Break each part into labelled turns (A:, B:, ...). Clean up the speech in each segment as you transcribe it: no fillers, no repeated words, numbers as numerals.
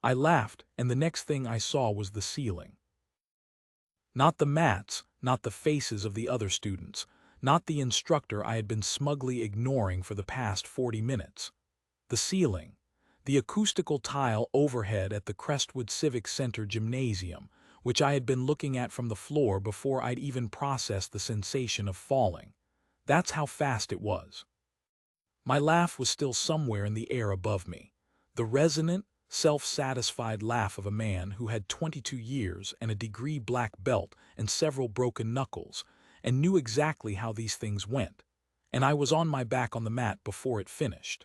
A: I laughed, and the next thing I saw was the ceiling. Not the mats, not the faces of the other students, not the instructor I had been smugly ignoring for the past 40 minutes. The ceiling, the acoustical tile overhead at the Crestwood Civic Center gymnasium, which I had been looking at from the floor before I'd even processed the sensation of falling. That's how fast it was. My laugh was still somewhere in the air above me, the resonant, self-satisfied laugh of a man who had 22 years and a degree black belt and several broken knuckles, and knew exactly how these things went, and I was on my back on the mat before it finished.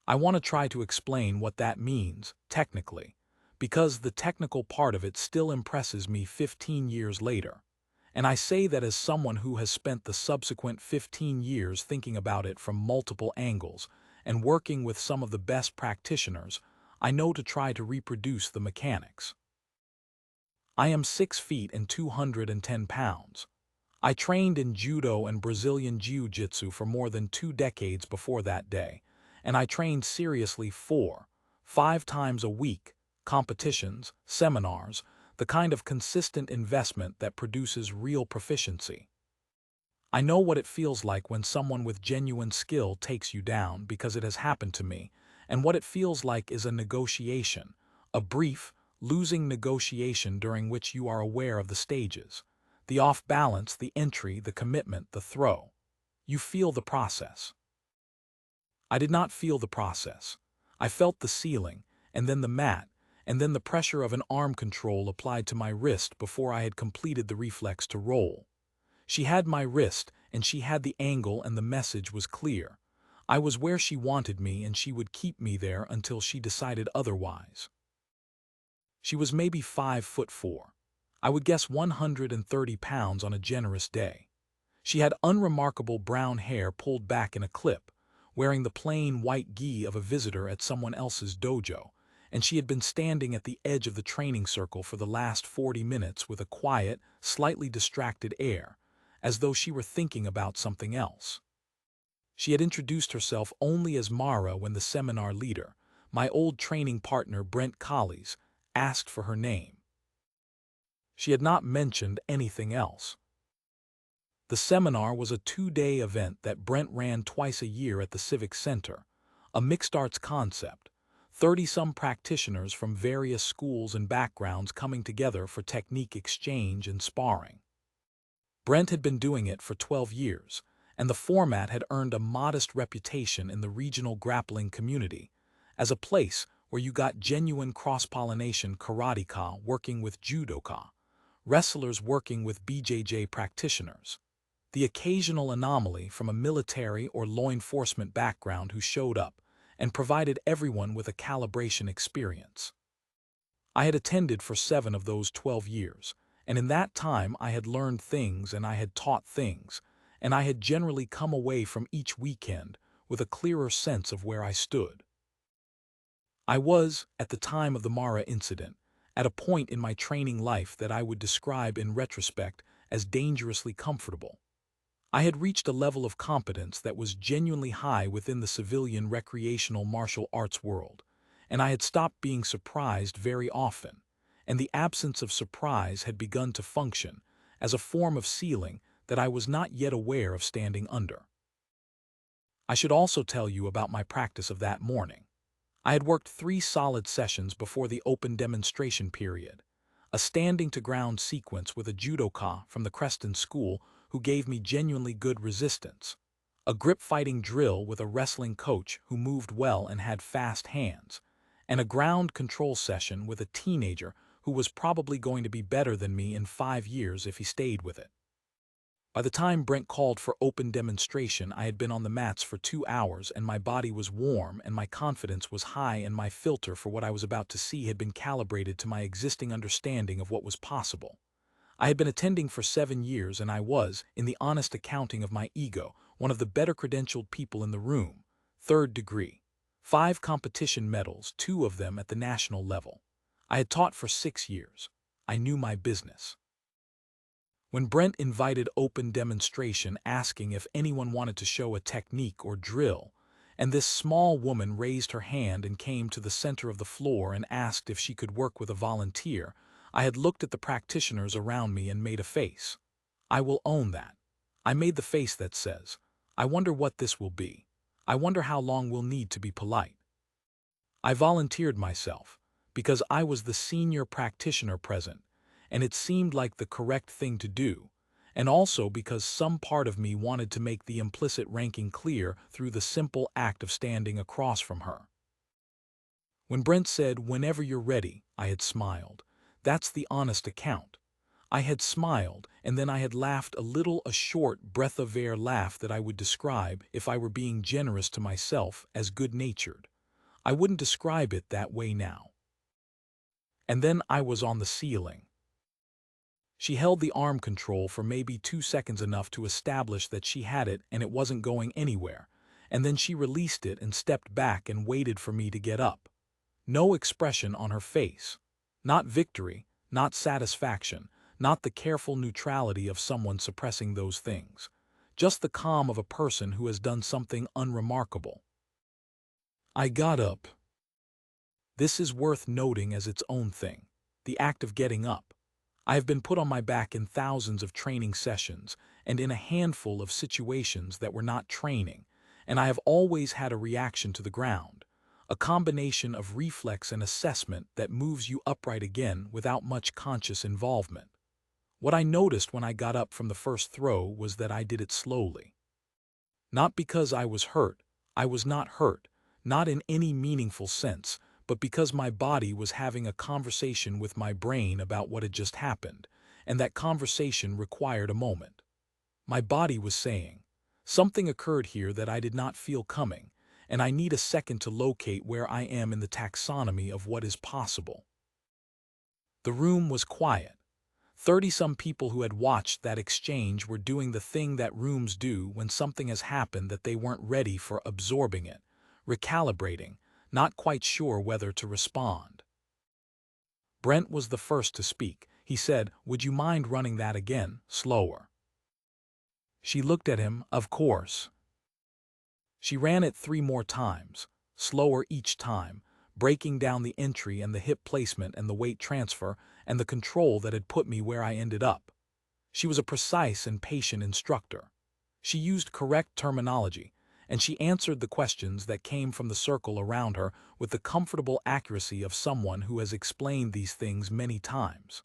A: I want to try to explain what that means, technically, because the technical part of it still impresses me 15 years later. And I say that as someone who has spent the subsequent 15 years thinking about it from multiple angles and working with some of the best practitioners. I know to try to reproduce the mechanics. I am 6 feet and 210 pounds. I trained in judo and Brazilian jiu-jitsu for more than 2 decades before that day, and I trained seriously 4, 5 times a week, competitions, seminars, the kind of consistent investment that produces real proficiency. I know what it feels like when someone with genuine skill takes you down, because it has happened to me, and what it feels like is a negotiation, a brief, losing negotiation during which you are aware of the stages, the off-balance, the entry, the commitment, the throw. You feel the process. I did not feel the process. I felt the ceiling, and then the mat, and then the pressure of an arm control applied to my wrist before I had completed the reflex to roll. She had my wrist, and she had the angle, and the message was clear. I was where she wanted me, and she would keep me there until she decided otherwise. She was maybe 5'4". I would guess 130 pounds on a generous day. She had unremarkable brown hair pulled back in a clip, wearing the plain white gi of a visitor at someone else's dojo, and she had been standing at the edge of the training circle for the last 40 minutes with a quiet, slightly distracted air, as though she were thinking about something else. She had introduced herself only as Mara when the seminar leader, my old training partner Brent Collies, asked for her name. She had not mentioned anything else. The seminar was a 2-day event that Brent ran twice a year at the Civic Center, a mixed arts concept, 30-some practitioners from various schools and backgrounds coming together for technique exchange and sparring. Brent had been doing it for 12 years, and the format had earned a modest reputation in the regional grappling community as a place where you got genuine cross-pollination karateka working with judoka, wrestlers working with BJJ practitioners, the occasional anomaly from a military or law enforcement background who showed up and provided everyone with a calibration experience. I had attended for 7 of those 12 years, and in that time I had learned things and I had taught things, and I had generally come away from each weekend with a clearer sense of where I stood. I was, at the time of the Mara incident, at a point in my training life that I would describe in retrospect as dangerously comfortable. I had reached a level of competence that was genuinely high within the civilian recreational martial arts world, and I had stopped being surprised very often, and the absence of surprise had begun to function as a form of ceiling that I was not yet aware of standing under. I should also tell you about my practice of that morning. I had worked 3 solid sessions before the open demonstration period, a standing-to-ground sequence with a judoka from the Creston School who gave me genuinely good resistance, a grip-fighting drill with a wrestling coach who moved well and had fast hands, and a ground control session with a teenager who was probably going to be better than me in 5 years if he stayed with it. By the time Brent called for open demonstration, I had been on the mats for 2 hours, and my body was warm and my confidence was high, and my filter for what I was about to see had been calibrated to my existing understanding of what was possible. I had been attending for 7 years, and I was, in the honest accounting of my ego, one of the better credentialed people in the room. 3rd degree. 5 competition medals, 2 of them at the national level. I had taught for 6 years. I knew my business. When Brent invited open demonstration, asking if anyone wanted to show a technique or drill, and this small woman raised her hand and came to the center of the floor and asked if she could work with a volunteer. I had looked at the practitioners around me and made a face. I will own that. I made the face that says, I wonder what this will be. I wonder how long we'll need to be polite. I volunteered myself, because I was the senior practitioner present, and it seemed like the correct thing to do, and also because some part of me wanted to make the implicit ranking clear through the simple act of standing across from her. When Brent said, "Whenever you're ready," I had smiled. That's the honest account. I had smiled, and then I had laughed a short breath of air laugh that I would describe, if I were being generous to myself, as good-natured. I wouldn't describe it that way now. And then I was on the ceiling. She held the arm control for maybe 2 seconds, enough to establish that she had it and it wasn't going anywhere, and then she released it and stepped back and waited for me to get up. No expression on her face. Not victory, not satisfaction, not the careful neutrality of someone suppressing those things. Just the calm of a person who has done something unremarkable. I got up. This is worth noting as its own thing, the act of getting up. I have been put on my back in thousands of training sessions and in a handful of situations that were not training, and I have always had a reaction to the ground, a combination of reflex and assessment that moves you upright again without much conscious involvement. What I noticed when I got up from the first throw was that I did it slowly. Not because I was hurt. I was not hurt, not in any meaningful sense, but because my body was having a conversation with my brain about what had just happened, and that conversation required a moment. My body was saying, something occurred here that I did not feel coming, and I need a second to locate where I am in the taxonomy of what is possible. The room was quiet. 30-some people who had watched that exchange were doing the thing that rooms do when something has happened that they weren't ready for, absorbing it, recalibrating, not quite sure whether to respond. Brent was the first to speak. He said, "Would you mind running that again, slower?" She looked at him. Of course. She ran it 3 more times, slower each time, breaking down the entry and the hip placement and the weight transfer and the control that had put me where I ended up. She was a precise and patient instructor. She used correct terminology, and she answered the questions that came from the circle around her with the comfortable accuracy of someone who has explained these things many times.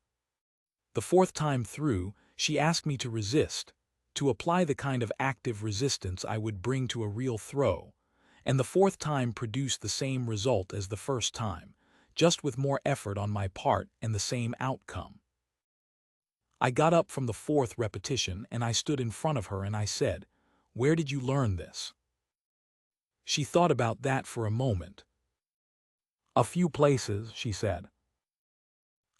A: The 4th time through, she asked me to resist, to apply the kind of active resistance I would bring to a real throw, and the 4th time produced the same result as the first time, just with more effort on my part and the same outcome. I got up from the 4th repetition and I stood in front of her and I said, "Where did you learn this?" She thought about that for a moment. "A few places," she said.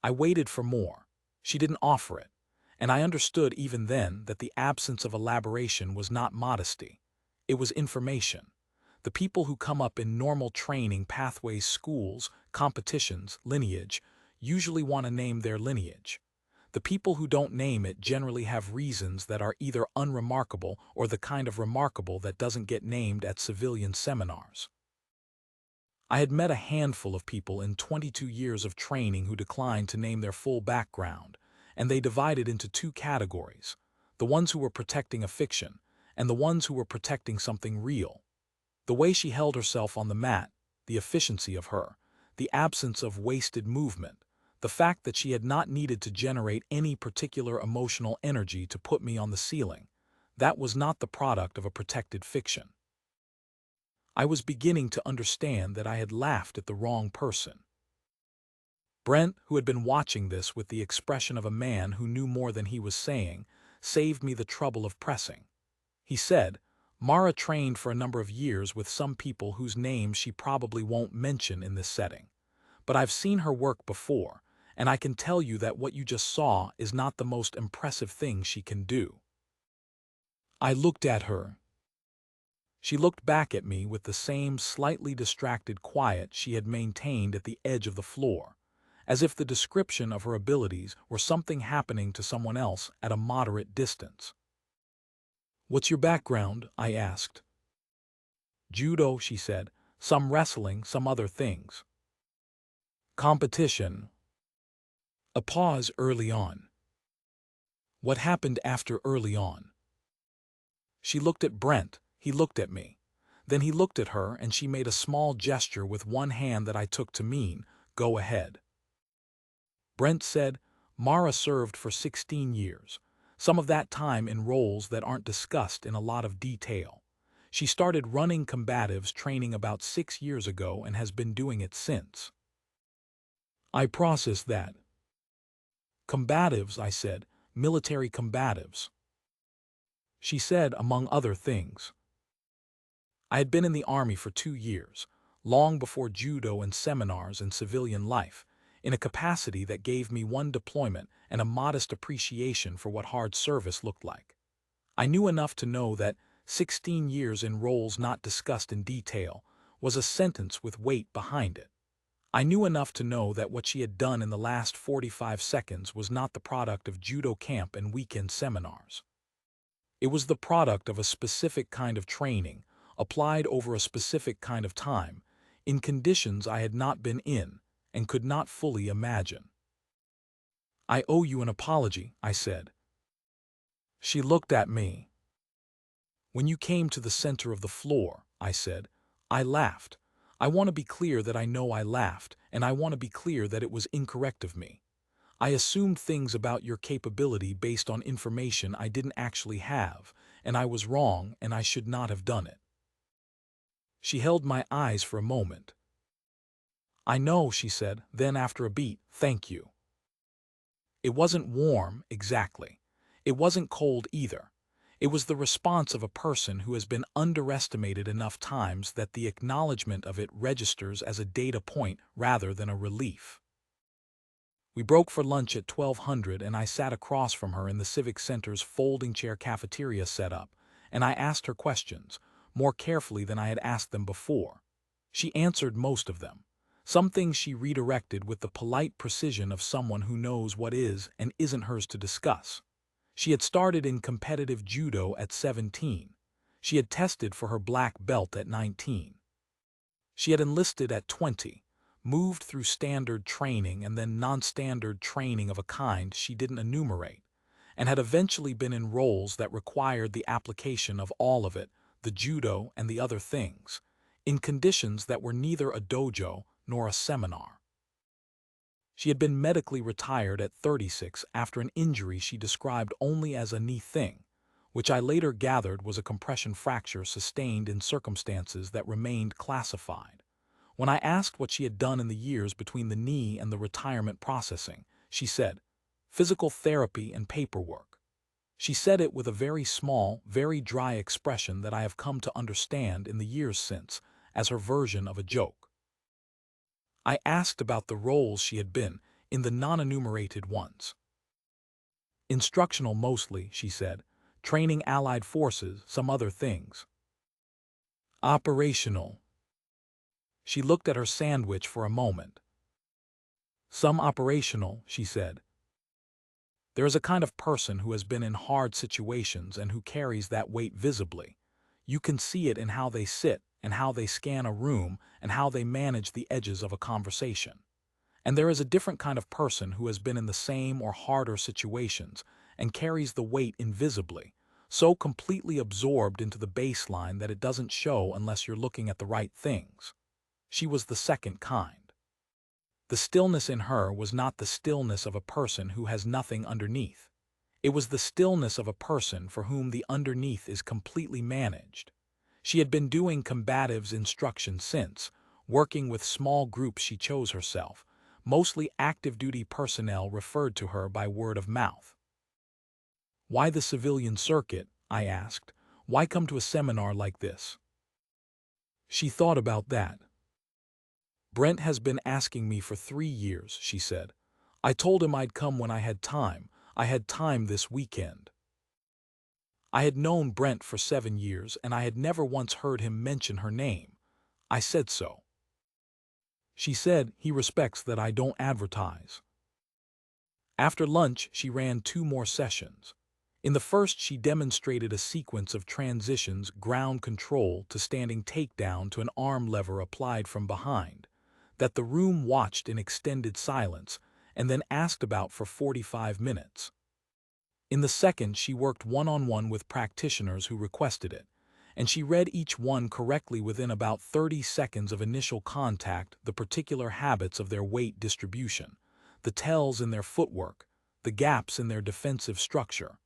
A: I waited for more. She didn't offer it, and I understood even then that the absence of elaboration was not modesty. It was information. The people who come up in normal training pathways, schools, competitions, lineage, usually want to name their lineage. The people who don't name it generally have reasons that are either unremarkable or the kind of remarkable that doesn't get named at civilian seminars. I had met a handful of people in 22 years of training who declined to name their full background, and they divided into 2 categories: the ones who were protecting a fiction and the ones who were protecting something real. The way she held herself on the mat, the efficiency of her, the absence of wasted movement, the fact that she had not needed to generate any particular emotional energy to put me on the ceiling, that was not the product of a protected fiction. I was beginning to understand that I had laughed at the wrong person. Brent, who had been watching this with the expression of a man who knew more than he was saying, saved me the trouble of pressing. He said, "Mara trained for a number of years with some people whose names she probably won't mention in this setting. But I've seen her work before, and I can tell you that what you just saw is not the most impressive thing she can do." I looked at her. She looked back at me with the same slightly distracted quiet she had maintained at the edge of the floor, as if the description of her abilities were something happening to someone else at a moderate distance. "What's your background?" I asked. Judo, she said. Some wrestling, some other things. Competition. A pause early on. What happened after early on? She looked at Brent, he looked at me. Then he looked at her and she made a small gesture with one hand that I took to mean, go ahead. Brent said, Mara served for 16 years, some of that time in roles that aren't discussed in a lot of detail. She started running combatives training about 6 years ago and has been doing it since. I processed that. Combatives, I said, military combatives. She said, among other things. I had been in the Army for 2 years, long before judo and seminars and civilian life, in a capacity that gave me one deployment and a modest appreciation for what hard service looked like. I knew enough to know that 16 years in roles not discussed in detail was a sentence with weight behind it. I knew enough to know that what she had done in the last 45 seconds was not the product of judo camp and weekend seminars. It was the product of a specific kind of training, applied over a specific kind of time, in conditions I had not been in and could not fully imagine. I owe you an apology, I said. She looked at me. When you came to the center of the floor, I said, I laughed. I want to be clear that I know I laughed, and I want to be clear that it was incorrect of me. I assumed things about your capability based on information I didn't actually have, and I was wrong and I should not have done it. She held my eyes for a moment. I know, she said, then after a beat, thank you. It wasn't warm, exactly. It wasn't cold either. It was the response of a person who has been underestimated enough times that the acknowledgement of it registers as a data point rather than a relief. We broke for lunch at 1200 and I sat across from her in the Civic Center's folding chair cafeteria setup, and I asked her questions, more carefully than I had asked them before. She answered most of them. Some things she redirected with the polite precision of someone who knows what is and isn't hers to discuss. She had started in competitive judo at 17. She had tested for her black belt at 19. She had enlisted at 20, moved through standard training and then non-standard training of a kind she didn't enumerate, and had eventually been in roles that required the application of all of it, the judo and the other things, in conditions that were neither a dojo nor a seminar. She had been medically retired at 36 after an injury she described only as a knee thing, which I later gathered was a compression fracture sustained in circumstances that remained classified. When I asked what she had done in the years between the knee and the retirement processing, she said, physical therapy and paperwork. She said it with a very small, very dry expression that I have come to understand in the years since, as her version of a joke. I asked about the roles she had been in the non-enumerated ones. Instructional mostly, she said, training allied forces, some other things. Operational. She looked at her sandwich for a moment. Some operational, she said. There is a kind of person who has been in hard situations and who carries that weight visibly. You can see it in how they sit and how they scan a room and how they manage the edges of a conversation. And there is a different kind of person who has been in the same or harder situations and carries the weight invisibly, so completely absorbed into the baseline that it doesn't show unless you're looking at the right things. She was the second kind. The stillness in her was not the stillness of a person who has nothing underneath. It was the stillness of a person for whom the underneath is completely managed. She had been doing combatives instruction since, working with small groups she chose herself, mostly active-duty personnel referred to her by word of mouth. Why the civilian circuit? I asked. Why come to a seminar like this? She thought about that. Brent has been asking me for 3 years, she said. I told him I'd come when I had time. I had time this weekend. I had known Brent for 7 years and I had never once heard him mention her name. I said so. She said he respects that I don't advertise. After lunch, she ran 2 more sessions. In the first, she demonstrated a sequence of transitions, ground control to standing takedown to an arm lever applied from behind, that the room watched in extended silence and then asked about for 45 minutes. In the second, she worked one-on-one with practitioners who requested it, and she read each one correctly within about 30 seconds of initial contact the particular habits of their weight distribution, the tells in their footwork, the gaps in their defensive structure,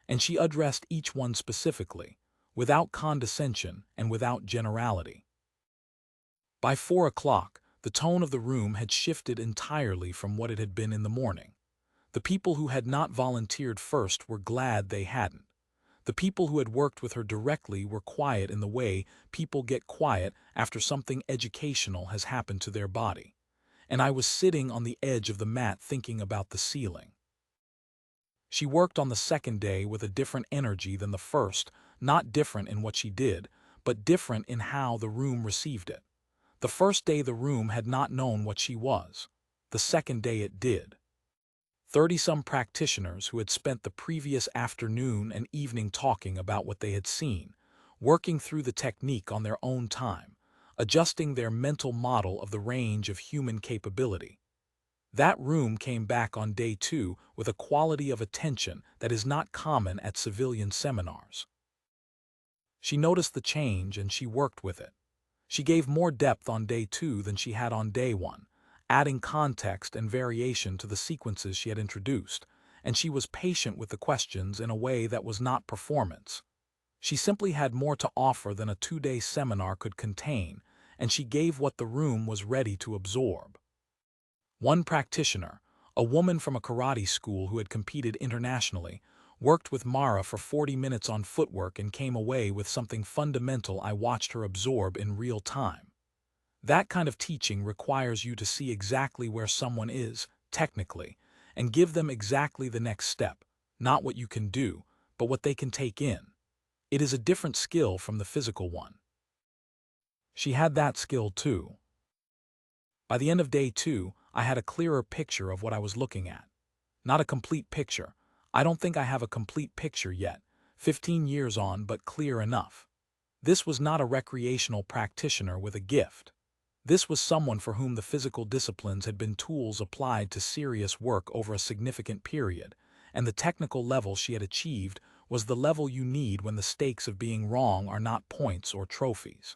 A: and she addressed each one specifically, without condescension and without generality. By 4 o'clock, the tone of the room had shifted entirely from what it had been in the morning. The people who had not volunteered first were glad they hadn't. The people who had worked with her directly were quiet in the way people get quiet after something educational has happened to their body. And I was sitting on the edge of the mat thinking about the ceiling. She worked on the second day with a different energy than the first, not different in what she did, but different in how the room received it. The first day the room had not known what she was. The second day it did. 30-some practitioners who had spent the previous afternoon and evening talking about what they had seen, working through the technique on their own time, adjusting their mental model of the range of human capability. That room came back on day 2 with a quality of attention that is not common at civilian seminars. She noticed the change and she worked with it. She gave more depth on day 2 than she had on day 1, adding context and variation to the sequences she had introduced, and she was patient with the questions in a way that was not performance. She simply had more to offer than a 2-day seminar could contain, and she gave what the room was ready to absorb. One practitioner, a woman from a karate school who had competed internationally, worked with Mara for 40 minutes on footwork and came away with something fundamental I watched her absorb in real time. That kind of teaching requires you to see exactly where someone is, technically, and give them exactly the next step, not what you can do, but what they can take in. It is a different skill from the physical one. She had that skill too. By the end of day 2, I had a clearer picture of what I was looking at. Not a complete picture. I don't think I have a complete picture yet, 15 years on, but clear enough. This was not a recreational practitioner with a gift. This was someone for whom the physical disciplines had been tools applied to serious work over a significant period, and the technical level she had achieved was the level you need when the stakes of being wrong are not points or trophies.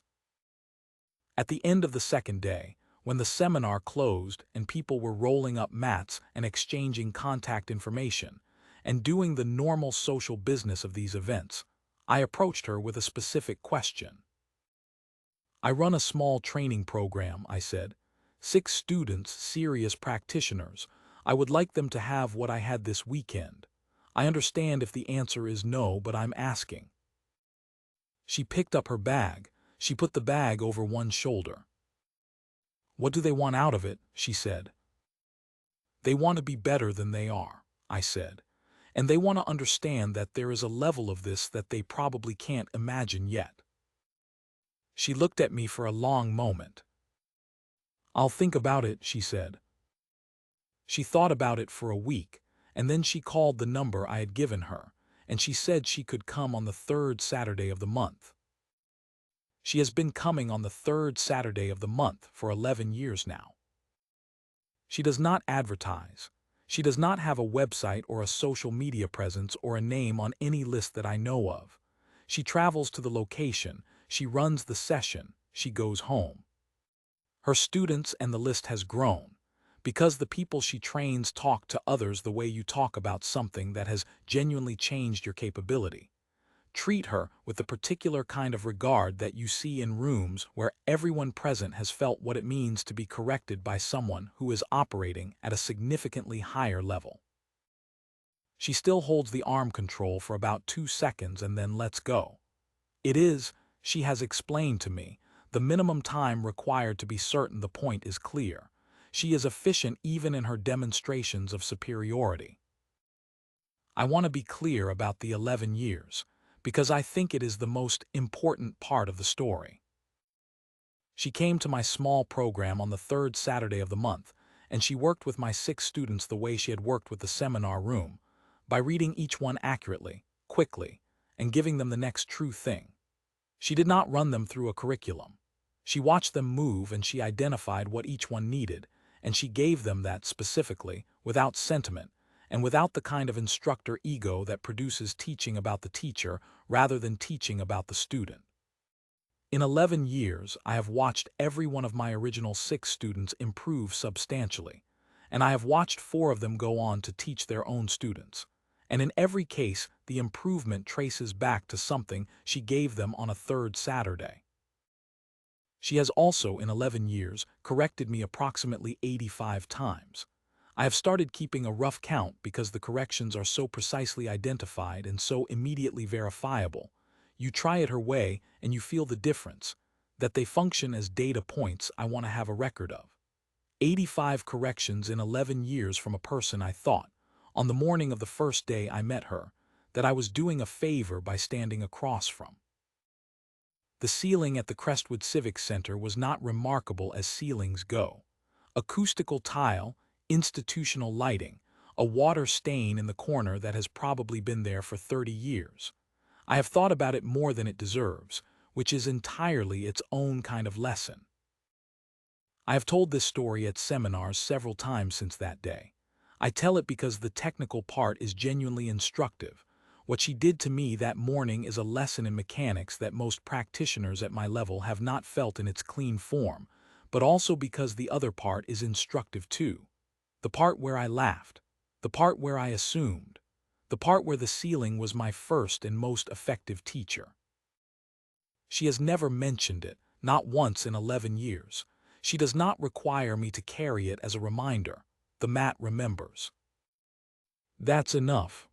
A: At the end of the second day, when the seminar closed and people were rolling up mats and exchanging contact information, and doing the normal social business of these events, I approached her with a specific question. I run a small training program, I said. 6 students, serious practitioners. I would like them to have what I had this weekend. I understand if the answer is no, but I'm asking. She picked up her bag. She put the bag over one shoulder. What do they want out of it? She said. They want to be better than they are, I said. And they want to understand that there is a level of this that they probably can't imagine yet. She looked at me for a long moment. I'll think about it, she said. She thought about it for a week, and then she called the number I had given her, and she said she could come on the 3rd Saturday of the month. She has been coming on the 3rd Saturday of the month for 11 years now. She does not advertise. She does not have a website or a social media presence or a name on any list that I know of. She travels to the location, she runs the session, she goes home. Her students and the list has grown, because the people she trains talk to others the way you talk about something that has genuinely changed your capability. Treat her with the particular kind of regard that you see in rooms where everyone present has felt what it means to be corrected by someone who is operating at a significantly higher level. She still holds the arm control for about 2 seconds and then lets go. It is, she has explained to me, the minimum time required to be certain the point is clear. She is efficient even in her demonstrations of superiority. I want to be clear about the 11 years, because I think it is the most important part of the story. She came to my small program on the 3rd Saturday of the month, and she worked with my 6 students the way she had worked with the seminar room, by reading each one accurately, quickly, and giving them the next true thing. She did not run them through a curriculum. She watched them move and she identified what each one needed, and she gave them that specifically, without sentiment, and without the kind of instructor ego that produces teaching about the teacher rather than teaching about the student. In 11 years, I have watched every one of my original 6 students improve substantially, and I have watched 4 of them go on to teach their own students. And in every case, the improvement traces back to something she gave them on a third Saturday. She has also, in 11 years, corrected me approximately 85 times. I have started keeping a rough count because the corrections are so precisely identified and so immediately verifiable. You try it her way and you feel the difference, that they function as data points I want to have a record of. 85 corrections in 11 years from a person I thought, on the morning of the first day I met her, that I was doing a favor by standing across from. The ceiling at the Crestwood Civic Center was not remarkable as ceilings go. Acoustical tile, institutional lighting, a water stain in the corner that has probably been there for 30 years. I have thought about it more than it deserves, which is entirely its own kind of lesson. I have told this story at seminars several times since that day. I tell it because the technical part is genuinely instructive. What she did to me that morning is a lesson in mechanics that most practitioners at my level have not felt in its clean form, but also because the other part is instructive too. The part where I laughed, the part where I assumed, the part where the ceiling was my first and most effective teacher. She has never mentioned it, not once in 11 years. She does not require me to carry it as a reminder. The mat remembers. That's enough.